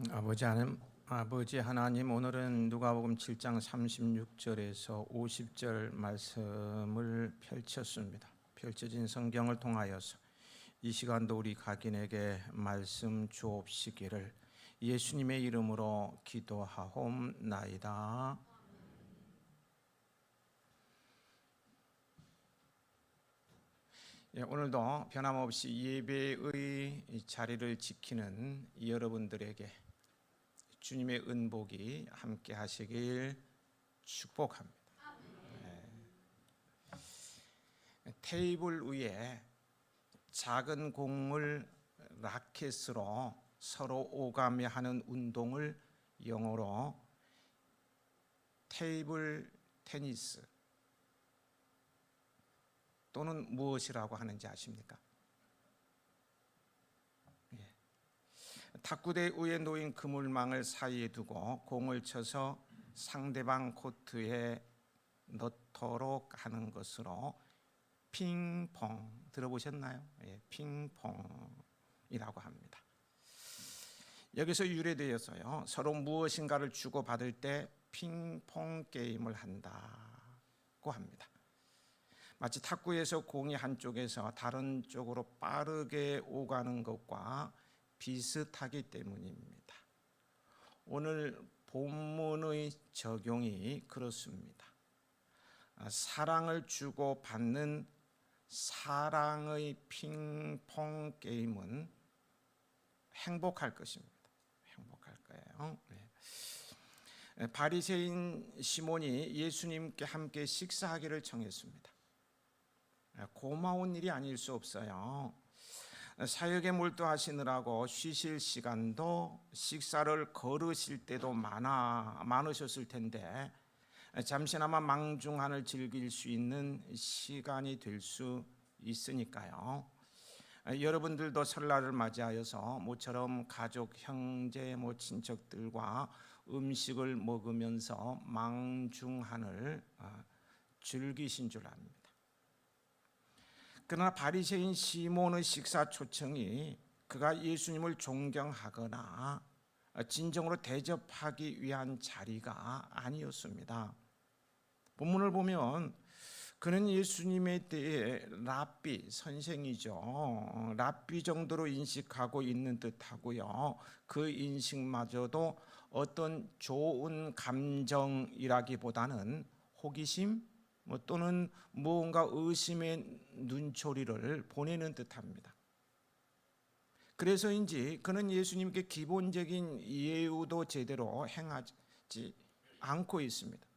아버지 하나님, 오늘은 누가복음 7장 36절에서 50절 말씀을 펼쳤습니다. 펼쳐진 성경을 통하여서 이 시간도 우리 각인에게 말씀 주옵시기를 예수님의 이름으로 기도하옵나이다. 오늘도 변함없이 예배의 자리를 지키는 여러분들에게 주님의 은복이 함께 하시길 축복합니다. 테이블 위에 작은 공을 라켓으로 서로 오가며 하는 운동을 영어로 테이블 테니스 또는 무엇이라고 하는지 아십니까? 탁구대 위에 놓인 그물망을 사이에 두고 공을 쳐서 상대방 코트에 넣도록 하는 것으로 핑퐁 들어보셨나요? 핑퐁이라고 합니다. 여기서 유래되어서요, 서로 무엇인가를 주고받을 때 핑퐁 게임을 한다고 합니다. 마치 탁구에서 공이 한쪽에서 다른 쪽으로 빠르게 오가는 것과 비슷하기 때문입니다. 오늘 본문의 적용이 그렇습니다. 사랑을 주고받는 사랑의 핑퐁 게임은 행복할 것입니다. 행복할 거예요. 바리새인 시몬이 예수님께 함께 식사하기를 청했습니다. 고마운 일이 아닐 수 없어요. 사역에 몰두하시느라고 쉬실 시간도 식사를 거르실 때도 많으셨을 텐데 잠시나마 망중한을 즐길 수 있는 시간이 될 수 있으니까요. 여러분들도 설날을 맞이하여서 모처럼 가족, 형제, 친척들과 음식을 먹으면서 망중한을 즐기신 줄 압니다. 그러나 바리새인 시몬의 식사 초청이 그가 예수님을 존경하거나 진정으로 대접하기 위한 자리가 아니었습니다. 본문을 보면 그는 예수님에 대해 랍비, 선생이죠. 랍비 정도로 인식하고 있는 듯하고요. 그 인식마저도 어떤 좋은 감정이라기보다는 호기심 또는 무언가 의심의 눈초리를 보내는 듯합니다. 그래서인지 그는 예수님께 기본적인 예우도 제대로 행하지 않고 있습니다.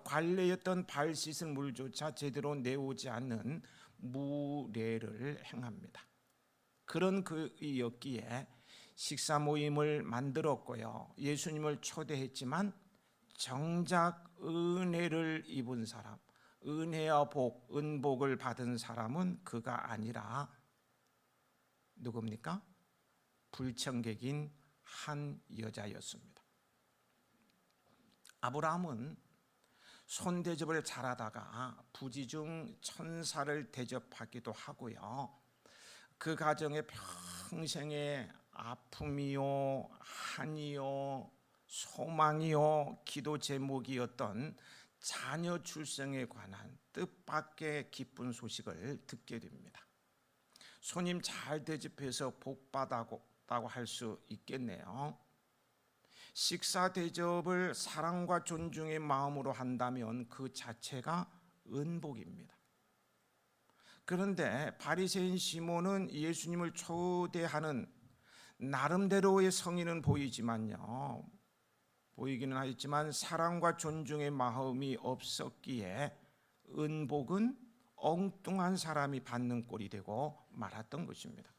관례였던 발 씻은 물조차 제대로 내오지 않는 무례를 행합니다. 그런 그였기에 식사 모임을 만들었고요, 예수님을 초대했지만 정작 은혜를 입은 사람, 은혜와 복, 은복을 받은 사람은 그가 아니라 누굽니까? 불청객인 한 여자였습니다. 아브라함은 손대접을 잘하다가 부지중 천사를 대접하기도 하고요, 그 가정에 평생의 아픔이요, 한이요, 소망이요, 기도 제목이었던 자녀 출생에 관한 뜻밖의 기쁜 소식을 듣게 됩니다. 손님 잘 대접해서 복 받았다고 할 수 있겠네요. 식사 대접을 사랑과 존중의 마음으로 한다면 그 자체가 은복입니다. 그런데 바리새인 시몬은 예수님을 초대하는 나름대로의 성의는 보이기는 하였지만 사랑과 존중의 마음이 없었기에 은복은 엉뚱한 사람이 받는 꼴이 되고 말았던 것입니다.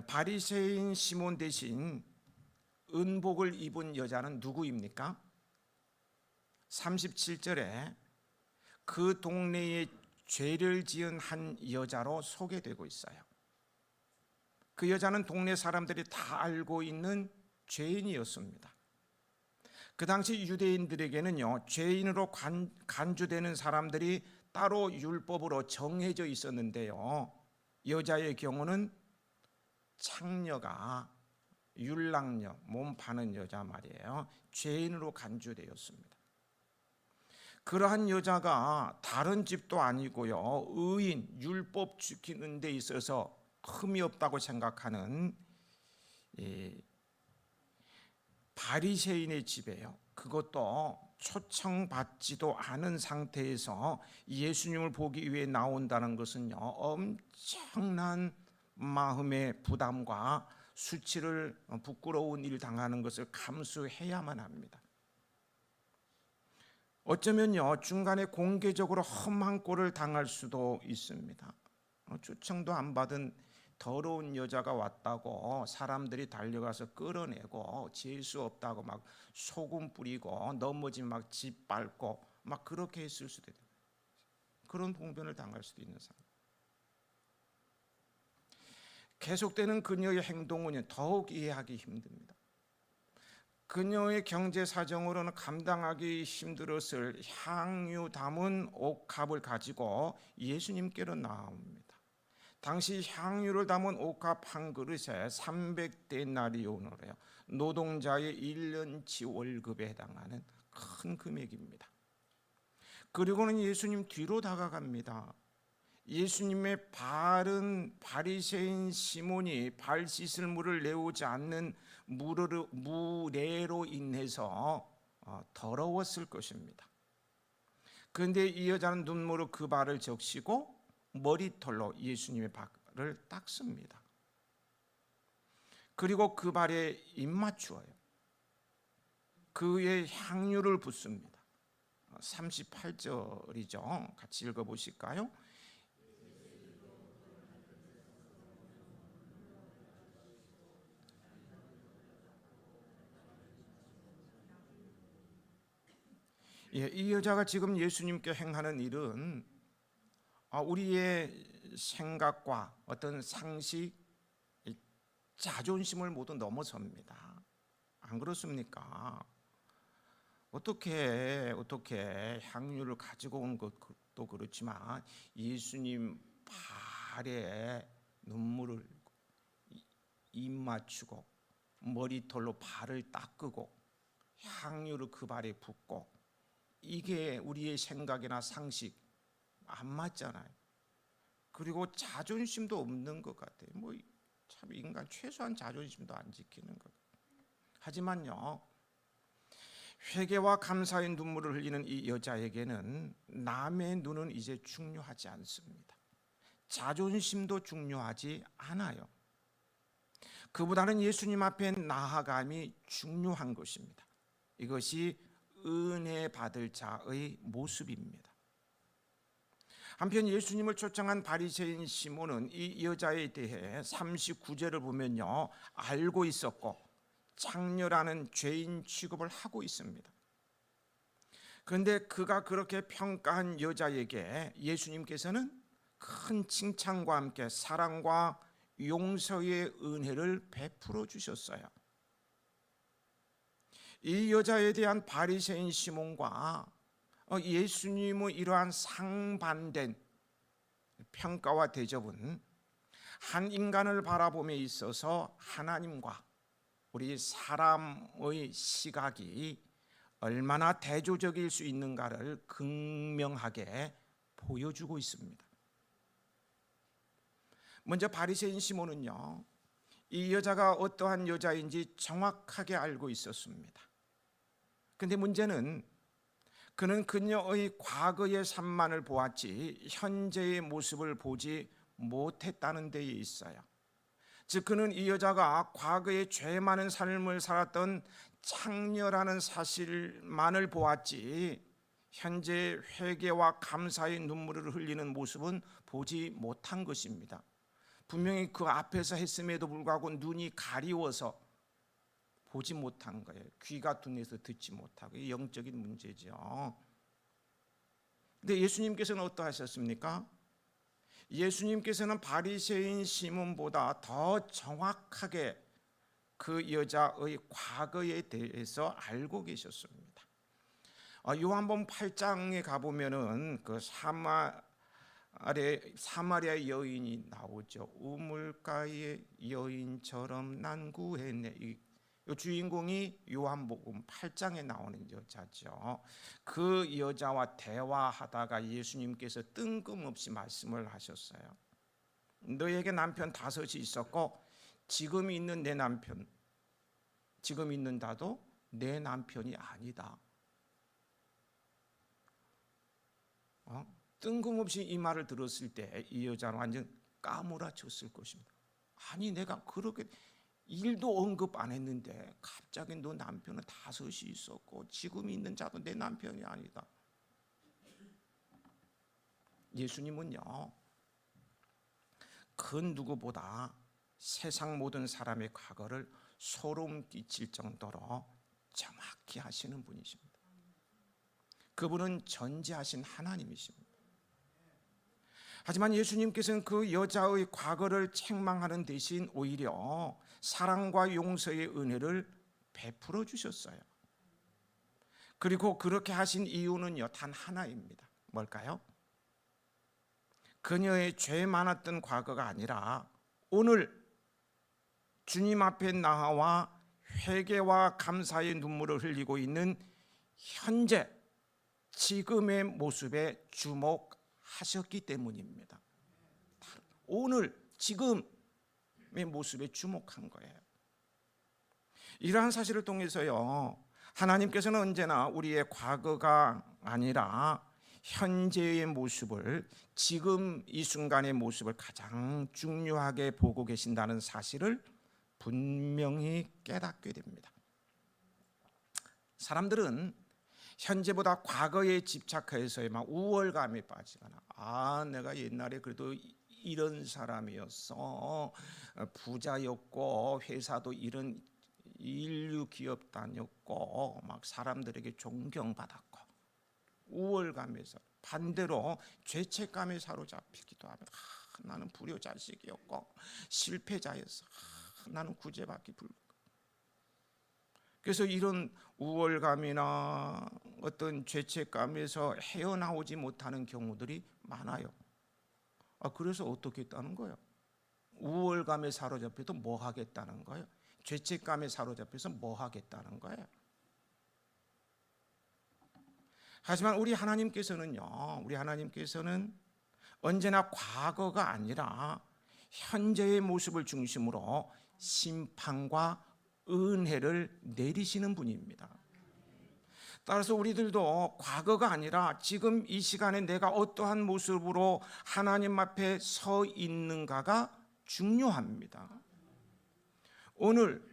바리새인 시몬 대신 은복을 입은 여자는 누구입니까? 37절에 그 동네에 죄를 지은 한 여자로 소개되고 있어요. 그 여자는 동네 사람들이 다 알고 있는 죄인이었습니다. 그 당시 유대인들에게는요, 죄인으로 간주되는 사람들이 따로 율법으로 정해져 있었는데요, 여자의 경우는 창녀가 율랑녀, 몸 파는 여자 말이에요. 죄인으로 간주되었습니다. 그러한 여자가 다른 집도 아니고요, 의인, 율법 지키는 데 있어서 흠이 없다고 생각하는 바리새인의 집에요. 그것도 초청받지도 않은 상태에서 예수님을 보기 위해 나온다는 것은요, 엄청난 마음의 부담과 수치를, 부끄러운 일 당하는 것을 감수해야만 합니다. 어쩌면요, 중간에 공개적으로 험한 꼴을 당할 수도 있습니다. 초청도 안 받은 더러운 여자가 왔다고 사람들이 달려가서 끌어내고 재수 없다고 막 소금 뿌리고 넘어지면 막 짓밟고 막 그렇게 했을 수도 있다. 그런 봉변을 당할 수도 있는 상황. 계속되는 그녀의 행동은 더욱 이해하기 힘듭니다. 그녀의 경제 사정으로는 감당하기 힘들었을 향유 담은 옥합을 가지고 예수님께로 나옵니다. 당시 향유를 담은 옥합 한 그릇에 300데나리온으로요, 노동자의 1년치 월급에 해당하는 큰 금액입니다. 그리고는 예수님 뒤로 다가갑니다. 예수님의 발은 바리새인 시몬이 발 씻을 물을 내오지 않는 무례로 인해서 더러웠을 것입니다. 그런데 이 여자는 눈물로 그 발을 적시고 머리털로 예수님의 발을 닦습니다. 그리고 그 발에 입 맞추어요. 그의 향유를 붓습니다. 38절이죠. 같이 읽어보실까요? 이 여자가 지금 예수님께 행하는 일은 우리의 생각과 어떤 상식, 자존심을 모두 넘어섭니다. 안 그렇습니까? 어떻게 향유를 가지고 온 것도 그렇지만 예수님 발에 눈물을 흘리고 입 맞추고 머리털로 발을 닦고 향유를 그 발에 붓고, 이게 우리의 생각이나 상식 안 맞잖아요. 그리고 자존심도 없는 것 같아요. 참 인간 최소한 자존심도 안 지키는 것. 하지만요, 회개와 감사의 눈물을 흘리는 이 여자에게는 남의 눈은 이제 중요하지 않습니다. 자존심도 중요하지 않아요. 그보다는 예수님 앞에 나아감이 중요한 것입니다. 이것이 은혜 받을 자의 모습입니다. 한편 예수님을 초청한 바리새인 시몬은 이 여자에 대해 39절을 보면요, 알고 있었고 장녀라는 죄인 취급을 하고 있습니다. 그런데 그가 그렇게 평가한 여자에게 예수님께서는 큰 칭찬과 함께 사랑과 용서의 은혜를 베풀어 주셨어요. 이 여자에 대한 바리새인 시몬과 예수님의 이러한 상반된 평가와 대접은 한 인간을 바라봄에 있어서 하나님과 우리 사람의 시각이 얼마나 대조적일 수 있는가를 극명하게 보여주고 있습니다. 먼저 바리새인 시몬은요, 이 여자가 어떠한 여자인지 정확하게 알고 있었습니다. 그런데 문제는 그는 그녀의 과거의 삶만을 보았지 현재의 모습을 보지 못했다는 데에 있어요. 즉 그는 이 여자가 과거에 죄 많은 삶을 살았던 창녀라는 사실만을 보았지 현재 회개와 감사의 눈물을 흘리는 모습은 보지 못한 것입니다. 분명히 그 앞에서 했음에도 불구하고 눈이 가리워서 보지 못한 거예요. 귀가 둔해서 듣지 못하고, 이 영적인 문제죠. 근데 예수님께서는 어떠하셨습니까? 예수님께서는 바리새인 시몬보다 더 정확하게 그 여자의 과거에 대해서 알고 계셨습니다. 요한복음 8장에 가보면은 그 아래 사마리아 여인이 나오죠. 우물가의 여인처럼 난 구했네. 이 주인공이 요한복음 8장에 나오는 여자죠. 그 여자와 대화하다가 예수님께서 뜬금없이 말씀을 하셨어요. 너에게 남편 5이 있었고 지금 있는 내 남편, 지금 있는 나도 내 남편이 아니다. 뜬금없이 이 말을 들었을 때 이 여자는 완전 까무라쳤을 것입니다. 아니 내가 그렇게 일도 언급 안 했는데 갑자기 너 남편은 5이 있었고 지금 있는 자도 내 남편이 아니다. 예수님은요 그 누구보다 세상 모든 사람의 과거를 소름 끼칠 정도로 정확히 하시는 분이십니다. 그분은 전지하신 하나님이십니다. 하지만 예수님께서는 그 여자의 과거를 책망하는 대신 오히려 사랑과 용서의 은혜를 베풀어 주셨어요. 그리고 그렇게 하신 이유는요 단 하나입니다. 뭘까요? 그녀의 죄 많았던 과거가 아니라 오늘 주님 앞에 나와 회개와 감사의 눈물을 흘리고 있는 현재 지금의 모습에 주목하셨기 때문입니다. 오늘 지금의 모습에 주목한 거예요. 이러한 사실을 통해서요 하나님께서는 언제나 우리의 과거가 아니라 현재의 모습을, 지금 이 순간의 모습을 가장 중요하게 보고 계신다는 사실을 분명히 깨닫게 됩니다. 사람들은 현재보다 과거에 집착해서 막 우월감에 빠지거나 내가 옛날에 그래도 이런 사람이었어, 부자였고 회사도 이런 인류 기업 다녔고 막 사람들에게 존경받았고 우월감에서 반대로 죄책감에 사로잡히기도 하면 나는 불효자식이었고 실패자였어, 나는 구제받기 불. 그래서 이런 우월감이나 어떤 죄책감에서 헤어나오지 못하는 경우들이 많아요. 그래서 어떻게 했다는 거예요? 우월감에 사로잡혀도 뭐 하겠다는 거예요? 죄책감에 사로잡혀서 뭐 하겠다는 거예요? 하지만 우리 하나님께서는 언제나 과거가 아니라 현재의 모습을 중심으로 심판과 은혜를 내리시는 분입니다. 따라서 우리들도 과거가 아니라 지금 이 시간에 내가 어떠한 모습으로 하나님 앞에 서 있는가가 중요합니다. 오늘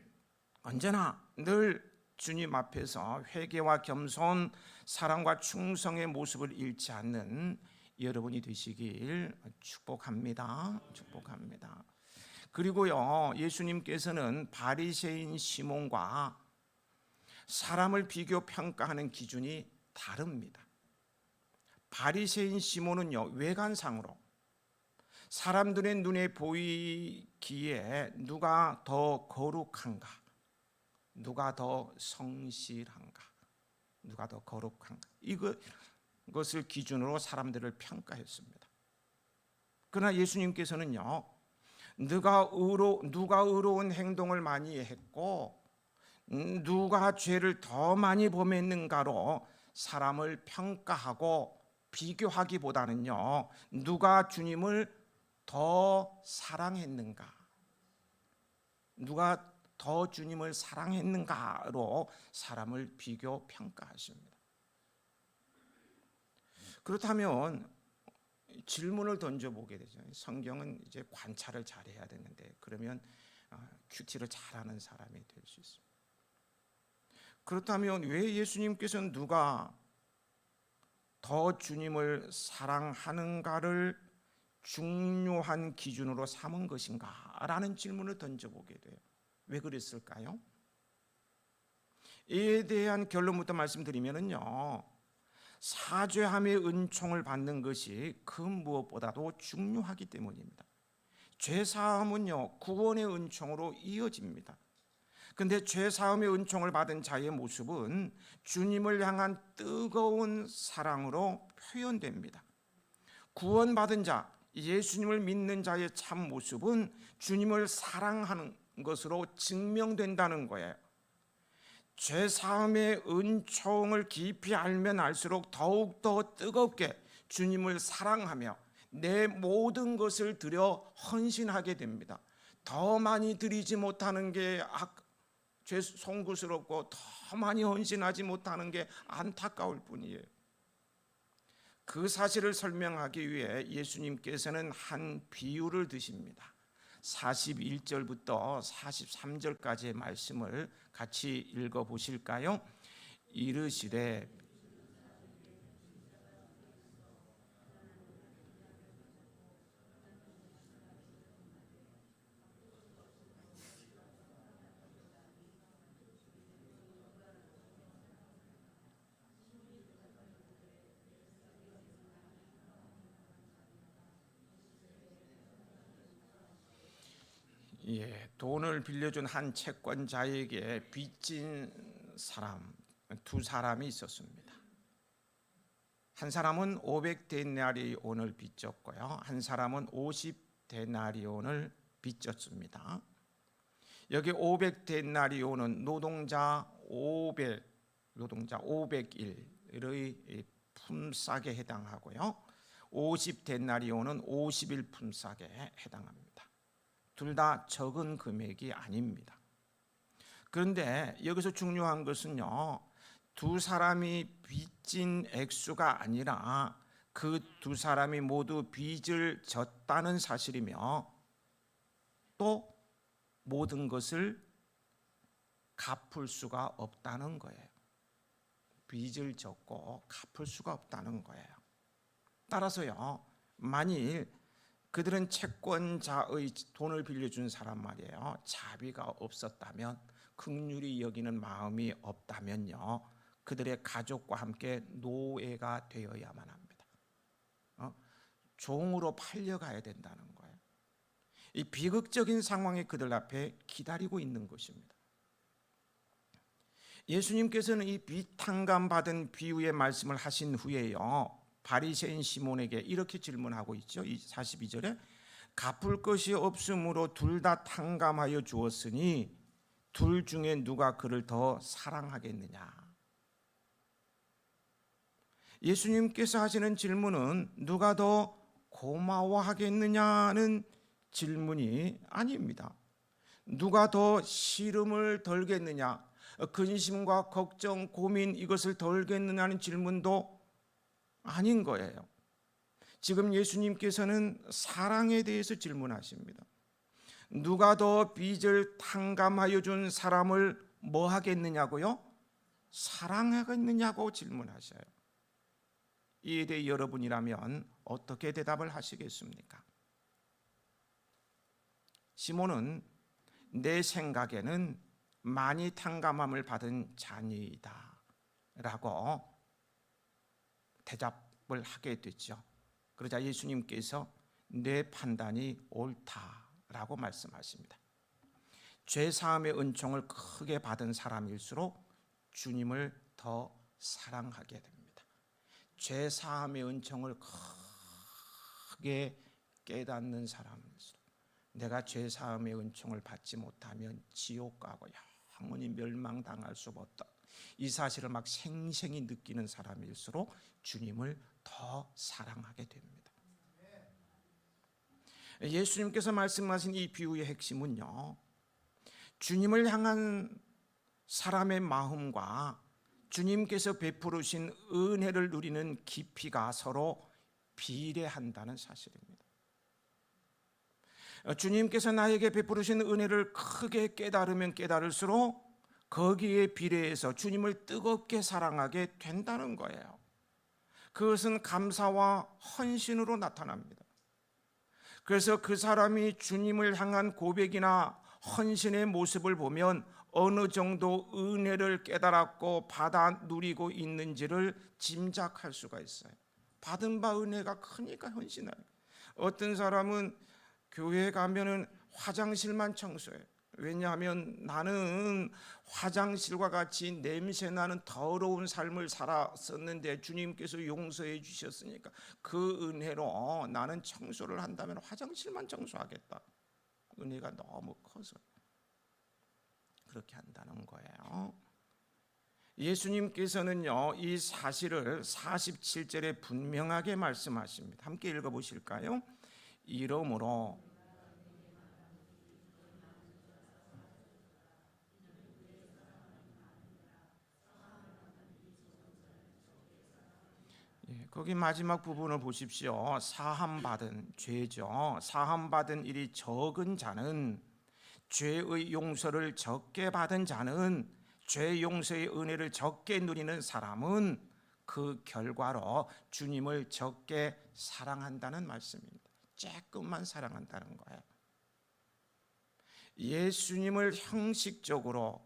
언제나 늘 주님 앞에서 회개와 겸손, 사랑과 충성의 모습을 잃지 않는 여러분이 되시길 축복합니다. 축복합니다. 그리고요, 예수님께서는 바리새인 시몬과 사람을 비교 평가하는 기준이 다릅니다. 바리새인 시몬은요, 외관상으로 사람들의 눈에 보이기에 누가 더 거룩한가, 누가 더 성실한가, 누가 더 거룩한가, 이것을 기준으로 사람들을 평가했습니다. 그러나 예수님께서는요, 누가 의로운 행동을 많이 했고 누가 죄를 더 많이 범했는가로 사람을 평가하고 비교하기보다는요, 누가 주님을 더 사랑했는가, 누가 더 주님을 사랑했는가로 사람을 비교 평가하십니다. 그렇다면 질문을 던져보게 되죠. 성경은 이제 관찰을 잘해야 되는데 그러면 큐티를 잘하는 사람이 될 수 있습니다. 그렇다면 왜 예수님께서는 누가 더 주님을 사랑하는가를 중요한 기준으로 삼은 것인가? 라는 질문을 던져보게 돼요. 왜 그랬을까요? 이에 대한 결론부터 말씀드리면요, 사죄함의 은총을 받는 것이 그 무엇보다도 중요하기 때문입니다. 죄사함은요, 구원의 은총으로 이어집니다. 근데 죄사함의 은총을 받은 자의 모습은 주님을 향한 뜨거운 사랑으로 표현됩니다. 구원받은 자, 예수님을 믿는 자의 참 모습은 주님을 사랑하는 것으로 증명된다는 거예요. 죄 사함의 은총을 깊이 알면 알수록 더욱더 뜨겁게 주님을 사랑하며 내 모든 것을 들여 헌신하게 됩니다. 더 많이 드리지 못하는 게 송구스럽고 더 많이 헌신하지 못하는 게 안타까울 뿐이에요. 그 사실을 설명하기 위해 예수님께서는 한 비유를 드십니다. 41절부터 43절까지의 말씀을 같이 읽어보실까요? 이르시되 돈을 빌려준 한 채권자에게 빚진 사람 두 사람이 있었습니다. 한 사람은 500데나리온을 빚졌고요, 한 사람은 50데나리온을 빚졌습니다. 여기 500데나리온은 노동자 500일의 품삯에 해당하고요, 50데나리온은 50일 품삯에 해당합니다. 둘 다 적은 금액이 아닙니다. 그런데 여기서 중요한 것은요, 두 사람이 빚진 액수가 아니라 그 두 사람이 모두 빚을 졌다는 사실이며 또 모든 것을 갚을 수가 없다는 거예요. 빚을 졌고 갚을 수가 없다는 거예요. 따라서요, 만일 그들은 채권자의 돈을 빌려준 사람 말이에요, 자비가 없었다면, 긍휼히 여기는 마음이 없다면요, 그들의 가족과 함께 노예가 되어야만 합니다. 종으로 팔려가야 된다는 거예요. 이 비극적인 상황이 그들 앞에 기다리고 있는 것입니다. 예수님께서는 이 비탕감 받은 비유의 말씀을 하신 후에요, 바리새인 시몬에게 이렇게 질문하고 있죠. 42절에 갚을 것이 없으므로 둘 다 탕감하여 주었으니 둘 중에 누가 그를 더 사랑하겠느냐. 예수님께서 하시는 질문은 누가 더 고마워하겠느냐는 질문이 아닙니다. 누가 더 시름을 덜겠느냐, 근심과 걱정, 고민 이것을 덜겠느냐는 질문도 아닌 거예요. 지금 예수님께서는 사랑에 대해서 질문하십니다. 누가 더 빚을 탕감하여 준 사람을 뭐 하겠느냐고요? 사랑하겠느냐고 질문하셔요. 이에 대해 여러분이라면 어떻게 대답을 하시겠습니까? 시몬은 내 생각에는 많이 탕감함을 받은 자니이다 라고 대답을 하게 됐죠. 그러자 예수님께서 내 판단이 옳다라고 말씀하십니다. 죄 사함의 은총을 크게 받은 사람일수록 주님을 더 사랑하게 됩니다. 죄 사함의 은총을 크게 깨닫는 사람일수록, 내가 죄 사함의 은총을 받지 못하면 지옥 가고 영원히 멸망당할 수 없다, 이 사실을 막 생생히 느끼는 사람일수록 주님을 더 사랑하게 됩니다. 예수님께서 말씀하신 이 비유의 핵심은요, 주님을 향한 사람의 마음과 주님께서 베푸르신 은혜를 누리는 깊이가 서로 비례한다는 사실입니다. 주님께서 나에게 베푸르신 은혜를 크게 깨달으면 깨달을수록 거기에 비례해서 주님을 뜨겁게 사랑하게 된다는 거예요. 그것은 감사와 헌신으로 나타납니다. 그래서 그 사람이 주님을 향한 고백이나 헌신의 모습을 보면 어느 정도 은혜를 깨달았고 받아 누리고 있는지를 짐작할 수가 있어요. 받은 바 은혜가 크니까 헌신해요. 어떤 사람은 교회에 가면은 화장실만 청소해요. 왜냐하면 나는 화장실과 같이 냄새나는 더러운 삶을 살았었는데 주님께서 용서해 주셨으니까 그 은혜로 나는 청소를 한다면 화장실만 청소하겠다. 은혜가 너무 커서 그렇게 한다는 거예요. 예수님께서는요, 이 사실을 47절에 분명하게 말씀하십니다. 함께 읽어보실까요? 이러므로 거기 마지막 부분을 보십시오. 사함받은 죄죠. 사함받은 일이 적은 자는, 죄의 용서를 적게 받은 자는, 죄 용서의 은혜를 적게 누리는 사람은 그 결과로 주님을 적게 사랑한다는 말씀입니다. 조금만 사랑한다는 거예요. 예수님을 형식적으로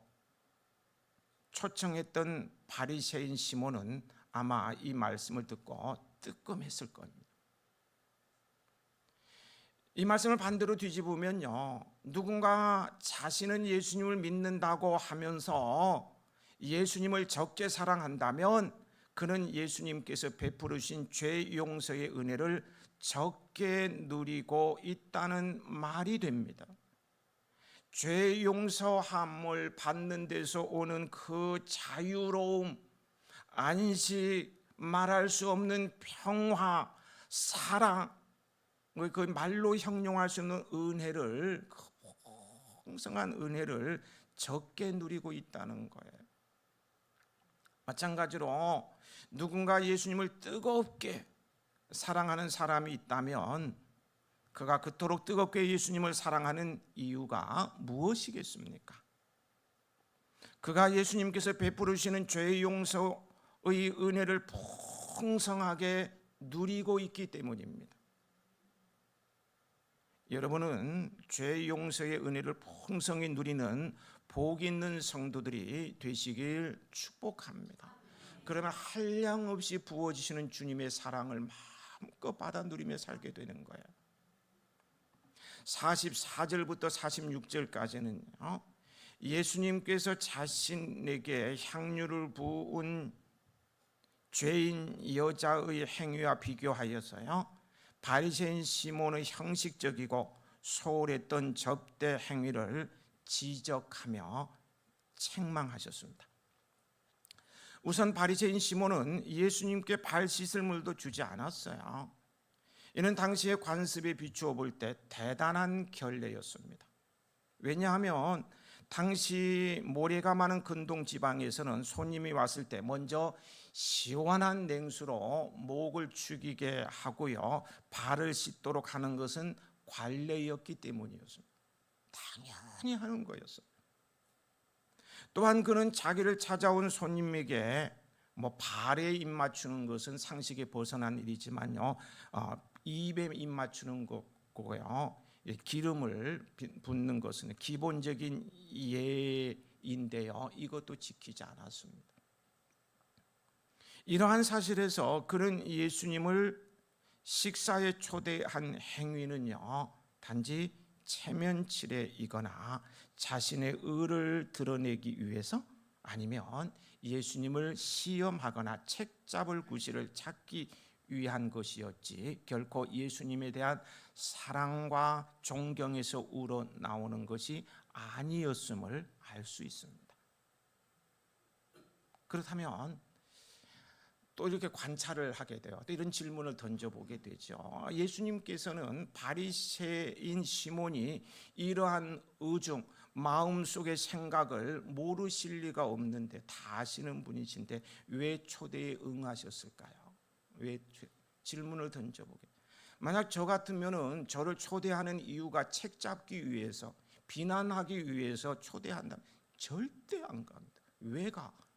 초청했던 바리새인 시몬은 아마 이 말씀을 듣고 뜨끔했을 겁니다. 이 말씀을 반대로 뒤집으면요, 누군가 자신은 예수님을 믿는다고 하면서 예수님을 적게 사랑한다면 그는 예수님께서 베푸르신 죄 용서의 은혜를 적게 누리고 있다는 말이 됩니다. 죄 용서함을 받는 데서 오는 그 자유로움, 안식, 말할 수 없는 평화, 사랑, 그 말로 형용할 수 없는 은혜를, 풍성한 은혜를 적게 누리고 있다는 거예요. 마찬가지로 누군가 예수님을 뜨겁게 사랑하는 사람이 있다면 그가 그토록 뜨겁게 예수님을 사랑하는 이유가 무엇이겠습니까? 그가 예수님께서 베푸르시는 죄 용서의 은혜를 풍성하게 누리고 있기 때문입니다. 여러분은 죄 용서의 은혜를 풍성히 누리는 복 있는 성도들이 되시길 축복합니다. 그러면 한량없이 부어지시는 주님의 사랑을 마음껏 받아 누리며 살게 되는 거예요. 44절부터 46절까지는요, 예수님께서 자신에게 향유를 부은 죄인 여자의 행위와 비교하여서요, 바리새인 시몬의 형식적이고 소홀했던 접대 행위를 지적하며 책망하셨습니다. 우선 바리새인 시몬은 예수님께 발 씻을 물도 주지 않았어요. 이는 당시의 관습에 비추어 볼 때 대단한 결례였습니다. 왜냐하면 당시 모래가 많은 근동 지방에서는 손님이 왔을 때 먼저 시원한 냉수로 목을 축이게 하고요, 발을 씻도록 하는 것은 관례였기 때문이었습니다. 당연히 하는 거였어요. 또한 그는 자기를 찾아온 손님에게 발에 입 맞추는 것은 상식에 벗어난 일이지만요, 입에 입 맞추는 거고요, 기름을 붓는 것은 기본적인 예인데요, 이것도 지키지 않았습니다. 이러한 사실에서 그는 예수님을 식사에 초대한 행위는요, 단지 체면치레이거나 자신의 의를 드러내기 위해서, 아니면 예수님을 시험하거나 책잡을 구실을 찾기 위한 것이었지 결코 예수님에 대한 사랑과 존경에서 우러나오는 것이 아니었음을 알 수 있습니다. 그렇다면 또 이렇게 관찰을 하게 돼요. 또 이런 질문을 던져보게 되죠. 예수님께서는 바리새인 시몬이 이러한 의중, 마음속의 생각을 모르실 리가 없는데 다 아시는 분이신데 왜 초대에 응하셨을까요? 왜 질문을 던져보게. 만약 저 같으면은 저를 초대하는 이유가 책 잡기 위해서, 비난하기 위해서 초대한다면 절대 안 갑니다.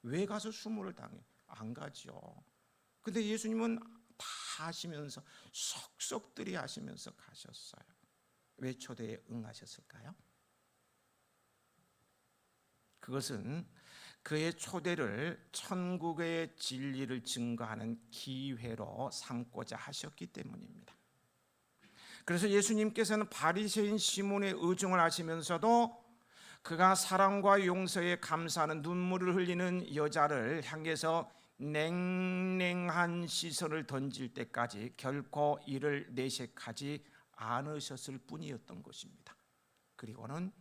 왜 가서 수모를 당해? 안 가죠. 근데 예수님은 다 하시면서 속속들이 하시면서 가셨어요. 왜 초대에 응하셨을까요? 그것은 그의 초대를 천국의 진리를 증거하는 기회로 삼고자 하셨기 때문입니다. 그래서 예수님께서는 바리새인 시몬의 의중을 아시면서도 그가 사랑과 용서에 감사하는 눈물을 흘리는 여자를 향해서 냉랭한 시선을 던질 때까지 결코 이를 내색하지 않으셨을 뿐이었던 것입니다. 그리고는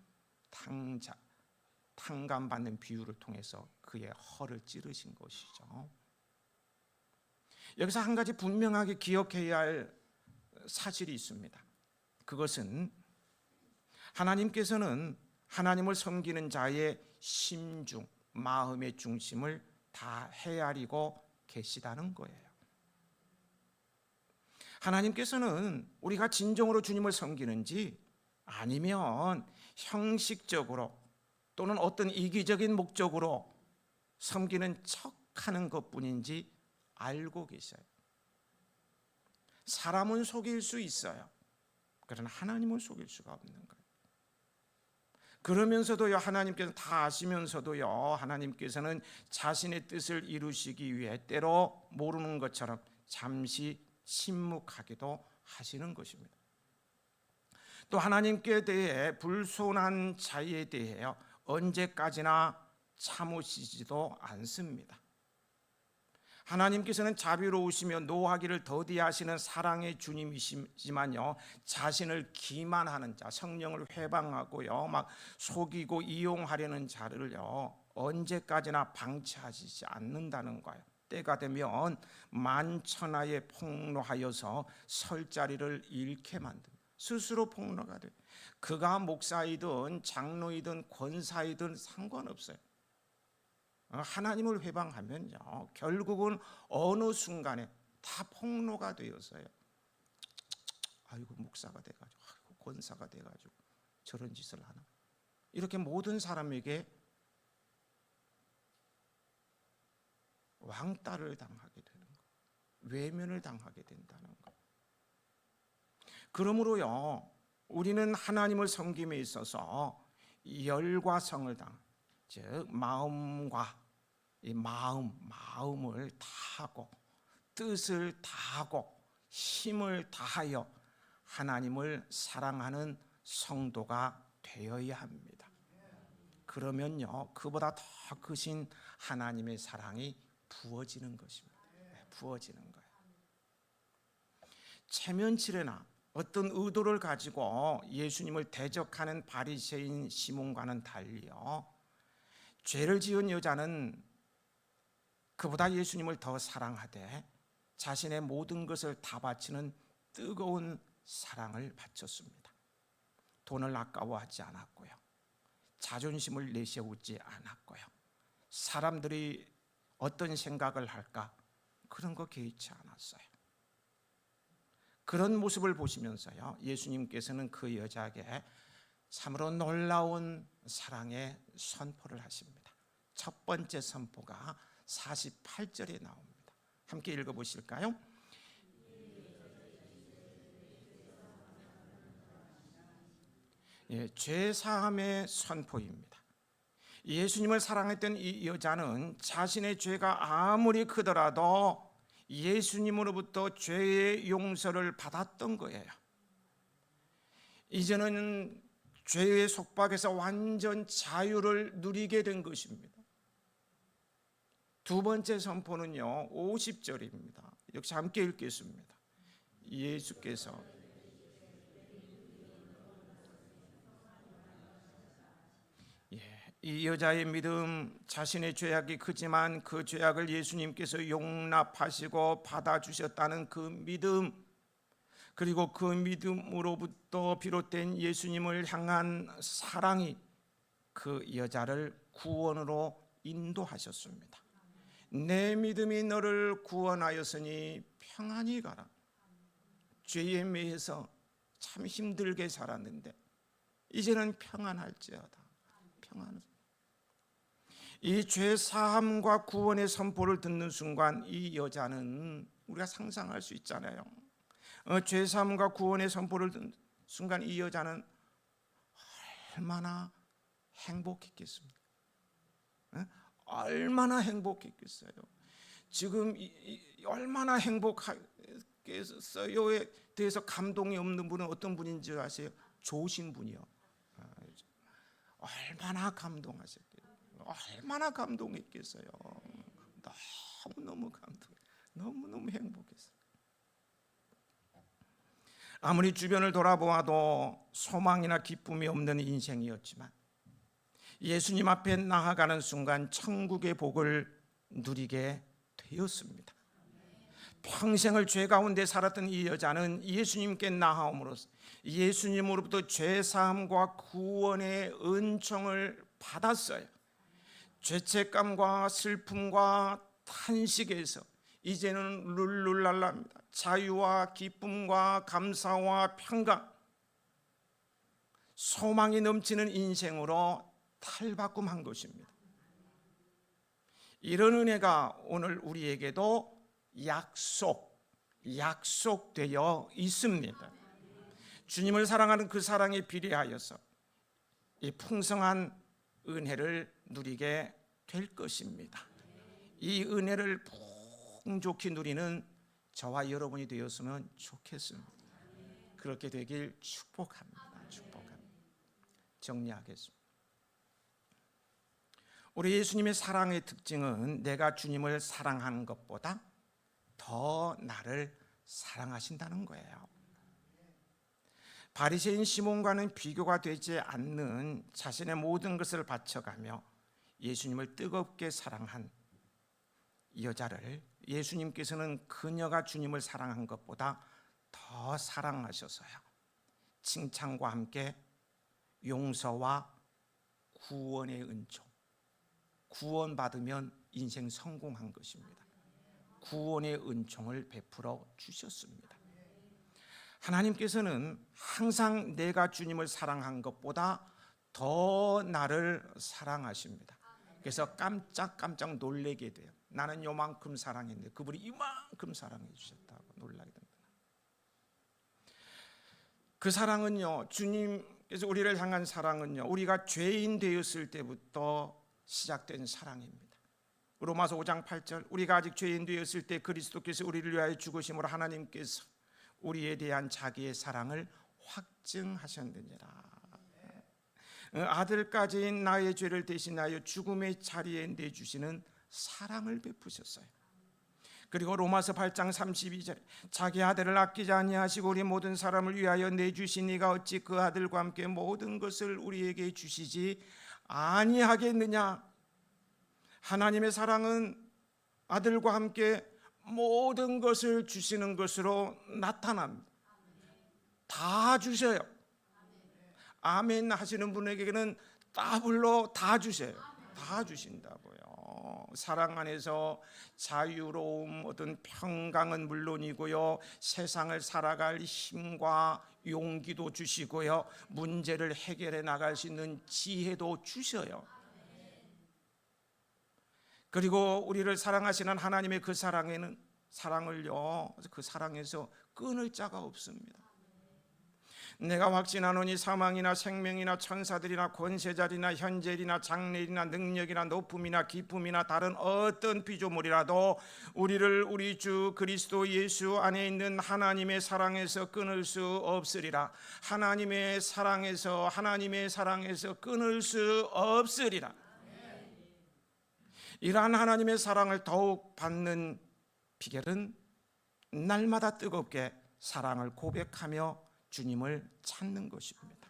탕감받는 비유를 통해서 그의 허를 찌르신 것이죠. 여기서 한 가지 분명하게 기억해야 할 사실이 있습니다. 그것은 하나님께서는 하나님을 섬기는 자의 심중, 마음의 중심을 다 헤아리고 계시다는 거예요. 하나님께서는 우리가 진정으로 주님을 섬기는지 아니면 형식적으로 또는 어떤 이기적인 목적으로 섬기는 척하는 것뿐인지 알고 계셔요. 사람은 속일 수 있어요. 그러나 하나님은 속일 수가 없는 거예요. 그러면서도요, 하나님께서 다 아시면서도요, 하나님께서는 자신의 뜻을 이루시기 위해 때로 모르는 것처럼 잠시 침묵하기도 하시는 것입니다. 또 하나님께 대해 불손한 자에 대해 언제까지나 참으시지도 않습니다. 하나님께서는 자비로우시며 노하기를 더디하시는 사랑의 주님이시지만요, 자신을 기만하는 자, 성령을 회방하고요, 막 속이고 이용하려는 자를요, 언제까지나 방치하시지 않는다는 거예요. 때가 되면 만천하에 폭로하여서 설 자리를 잃게 만듭니다. 스스로 폭로가 돼요. 그가 목사이든 장로이든 권사이든 상관없어요. 하나님을 회방하면요, 결국은 어느 순간에 다 폭로가 되어서요, 아이고 목사가 돼가지고, 아이고 권사가 돼가지고 저런 짓을 하나, 이렇게 모든 사람에게 왕따를 당하게 되는 거, 외면을 당하게 된다는 거. 그러므로요, 우리는 하나님을 섬김에 있어서 열과 성을 즉 마음과 이 마음을 다하고 뜻을 다하고 힘을 다하여 하나님을 사랑하는 성도가 되어야 합니다. 그러면요, 그보다 더 크신 하나님의 사랑이 부어지는 것입니다. 부어지는 거예요. 체면치레나 어떤 의도를 가지고 예수님을 대적하는 바리새인 시몬과는 달리요, 죄를 지은 여자는 그보다 예수님을 더 사랑하되 자신의 모든 것을 다 바치는 뜨거운 사랑을 바쳤습니다. 돈을 아까워하지 않았고요, 자존심을 내세우지 않았고요, 사람들이 어떤 생각을 할까 그런 거 개의치 않았어요. 그런 모습을 보시면서요, 예수님께서는 그 여자에게 참으로 놀라운 사랑의 선포를 하십니다. 첫 번째 선포가 48절에 나옵니다. 함께 읽어보실까요? 죄사함의 선포입니다. 예수님을 사랑했던 이 여자는 자신의 죄가 아무리 크더라도 예수님으로부터 죄의 용서를 받았던 거예요. 이제는 죄의 속박에서 완전 자유를 누리게 된 것입니다. 두 번째 선포는요, 50절입니다. 역시 함께 읽겠습니다. 예수께서 이 여자의 믿음, 자신의 죄악이 크지만 그 죄악을 예수님께서 용납하시고 받아주셨다는 그 믿음, 그리고 그 믿음으로부터 비롯된 예수님을 향한 사랑이 그 여자를 구원으로 인도하셨습니다. 내 믿음이 너를 구원하였으니 평안히 가라. 죄에 매여서 참 힘들게 살았는데 이제는 평안할지어다. 평안을. 이 죄 사함과 구원의 선포를 듣는 순간 이 여자는, 우리가 상상할 수 있잖아요, 죄 사함과 구원의 선포를 듣는 순간 이 여자는 얼마나 행복했겠습니까? 얼마나 행복했겠어요. 지금 얼마나 행복했겠어요에 대해서 감동이 없는 분은 어떤 분인지 아세요? 좋으신 분이요. 얼마나 감동하셨겠어요. 얼마나 감동했겠어요. 너무너무 감동, 너무너무 행복했어요. 아무리 주변을 돌아보아도 소망이나 기쁨이 없는 인생이었지만 예수님 앞에 나아가는 순간 천국의 복을 누리게 되었습니다. 평생을 죄 가운데 살았던 이 여자는 예수님께 나아옴으로써 예수님으로부터 죄사함과 구원의 은총을 받았어요. 죄책감과 슬픔과 탄식에서 이제는 룰루랄라입니다. 자유와 기쁨과 감사와 평강, 소망이 넘치는 인생으로 탈바꿈한 것입니다. 이런 은혜가 오늘 우리에게도 약속되어 있습니다. 주님을 사랑하는 그 사랑에 비례하여서 이 풍성한 은혜를 누리게 될 것입니다. 이 은혜를 풍족히 누리는 저와 여러분이 되었으면 좋겠습니다. 그렇게 되길 축복합니다. 정리하겠습니다. 우리 예수님의 사랑의 특징은 내가 주님을 사랑하는 것보다 더 나를 사랑하신다는 거예요. 바리새인 시몬과는 비교가 되지 않는 자신의 모든 것을 바쳐가며 예수님을 뜨겁게 사랑한 이 여자를 예수님께서는 그녀가 주님을 사랑한 것보다 더 사랑하셔서요, 칭찬과 함께 용서와 구원의 은총, 구원받으면 인생 성공한 것입니다. 구원의 은총을 베풀어 주셨습니다. 하나님께서는 항상 내가 주님을 사랑한 것보다 더 나를 사랑하십니다. 그래서 깜짝 놀라게 돼요. 나는 요만큼 사랑했는데 그분이 이만큼 사랑해 주셨다고 놀라게 됩니다. 그 사랑은요, 주님께서 우리를 향한 사랑은요, 우리가 죄인 되었을 때부터 시작된 사랑입니다. 로마서 5장 8절, 우리가 아직 죄인 되었을 때 그리스도께서 우리를 위하여 죽으심으로 하나님께서 우리에 대한 자기의 사랑을 확증하셨느니라. 아들까지인 나의 죄를 대신하여 죽음의 자리에 내주시는 사랑을 베푸셨어요. 그리고 로마서 8장 32절, 자기 아들을 아끼지 아니하시고 우리 모든 사람을 위하여 내주신 이가 어찌 그 아들과 함께 모든 것을 우리에게 주시지 아니하겠느냐. 하나님의 사랑은 아들과 함께 모든 것을 주시는 것으로 나타납니다. 다 주셔요. 아멘 하시는 분에게는 더블로 다 주셔요. 다 주신다고요. 사랑 안에서 자유로움, 어떤 평강은 물론이고요, 세상을 살아갈 힘과 용기도 주시고요, 문제를 해결해 나갈 수 있는 지혜도 주셔요. 그리고 우리를 사랑하시는 하나님의 그 사랑을요, 그 사랑에서 끊을 자가 없습니다. 내가 확신하노니 사망이나 생명이나 천사들이나 권세자리나 현재리나 장래리나 능력이나 높음이나 기쁨이나 다른 어떤 피조물이라도 우리를 우리 주 그리스도 예수 안에 있는 하나님의 사랑에서 끊을 수 없으리라. 하나님의 사랑에서 끊을 수 없으리라. 이러한 하나님의 사랑을 더욱 받는 비결은 날마다 뜨겁게 사랑을 고백하며 주님을 찾는 것입니다.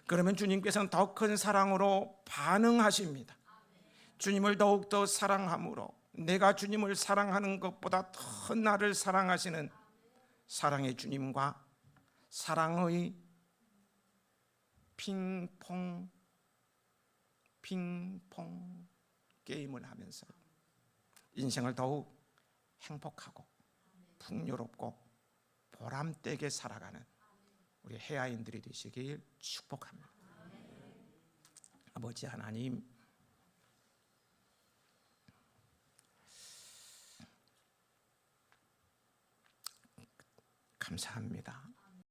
그러면 주님께서는 더 큰 사랑으로 반응하십니다. 주님을 더욱더 사랑함으로 내가 주님을 사랑하는 것보다 더 나를 사랑하시는 사랑의 주님과 사랑의 핑퐁 게임을 하면서 인생을 더욱 행복하고 풍요롭고 보람되게 살아가는 우리 해아인들이 되시길 축복합니다. 아버지 하나님, 감사합니다.